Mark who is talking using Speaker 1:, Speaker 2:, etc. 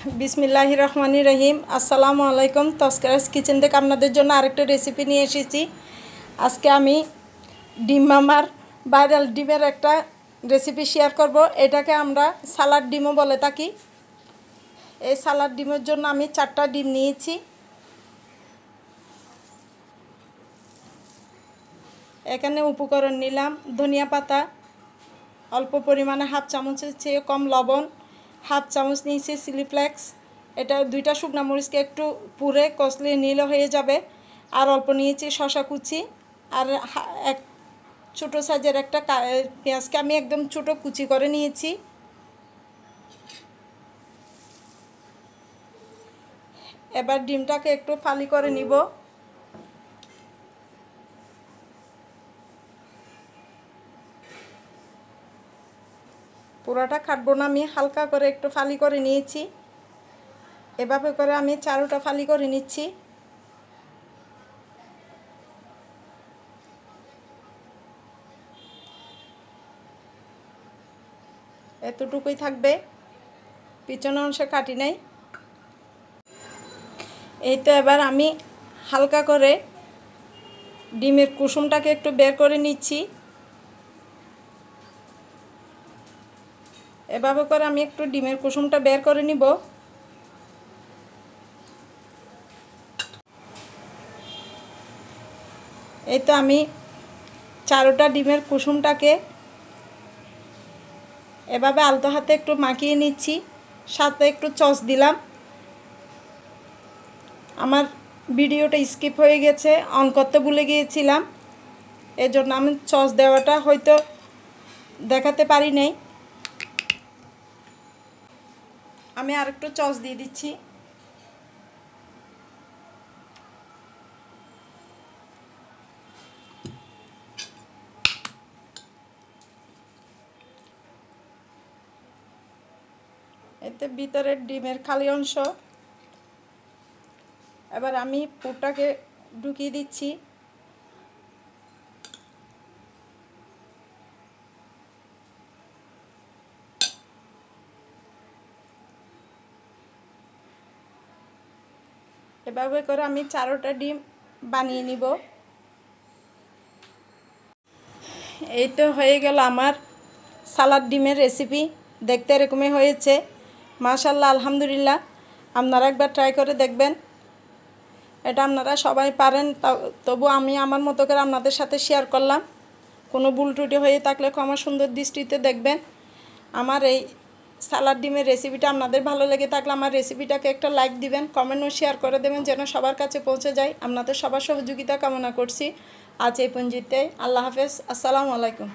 Speaker 1: বিসমিল্লাহির রহমানির রহিম। আসসালামু আলাইকুম। তস্করাস কিচেন থেকে আপনাদের জন্য আরেকটা রেসিপি নিয়ে এসেছি। আজকে আমি ডিম মামার ভাইরাল ডিমের একটা রেসিপি শেয়ার করব। এটাকে আমরা সালাড ডিমও বলে থাকি। এই সালাড ডিমের জন্য আমি 4টা ডিম নিয়েছি। এখানে উপকরণ নিলাম ধনিয়া পাতা, অল্প পরিমাণে হাফ চামচের চেয়ে কম লবণ, হাফ চামচ নিয়েছি চিলি ফ্লেক্স। এটা 2টা শুকনা মরিচকে একটু পুড়ে কষলিয়ে নিলে হয়ে যাবে। আর অল্প নিয়েছি শসা কুচি, আর এক ছোটো সাইজের একটা পেঁয়াজকে আমি একদম ছোটো কুচি করে নিয়েছি। এবার ডিমটাকে একটু ফালি করে নিব। পুরোটা কাটবো না, আমি হালকা করে একটু ফালি করে নিয়েছি। এভাবে করে আমি 4টা ফালি করে নিচ্ছি। এতটুকুই থাকবে, পিছনের অংশে কাটি নাই। এই তো এবার আমি হালকা করে ডিমের কুসুমটাকে একটু বের করে নিচ্ছি। এভাবে করে আমি একটু ডিমের কুসুমটা বের করে নিব। এই তো আমি 4টা ডিমের কুসুমটাকে এভাবে আলতো হাতে একটু মাখিয়ে নিচ্ছি, সাথে একটু সস দিলাম। আমার ভিডিওটা স্কিপ হয়ে গেছে, অন করতে ভুলে গিয়েছিলাম, এজন্য আমি সস দেওয়াটা হয়তো দেখাতে পারি নাই। আমি আরেকটু সস দিয়ে দিচ্ছি। এতে ভিতরের ডিমের খালি অংশ। এবার আমি পুরটাকে ঢুকিয়ে দিচ্ছি। এভাবে করে আমি 4টা ডিম বানিয়ে নিব। এই তো হয়ে গেল আমার সালাদ ডিমের রেসিপি। দেখতে এরকমই হয়েছে, মাশাআল্লাহ, আলহামদুলিল্লাহ। আপনারা একবার ট্রাই করে দেখবেন। এটা আপনারা সবাই পারেন, তবু আমি আমার মতো করে আপনাদের সাথে শেয়ার করলাম। কোনো ভুল ত্রুটি হয়ে থাকলে ক্ষমা সুন্দর দৃষ্টিতে দেখবেন। আমার এই সালাদ ডিমের রেসিপিটা আপনাদের ভালো লেগে থাকলে আমার রেসিপিটাকে একটা লাইক দিবেন, কমেন্ট ও শেয়ার করে দেবেন, যেন সবার কাছে পৌঁছে যায়। আপনাদের সবার সহযোগিতা কামনা করছি। আজ এই পর্যন্তই। আল্লাহ হাফেজ। আসসালামু আলাইকুম।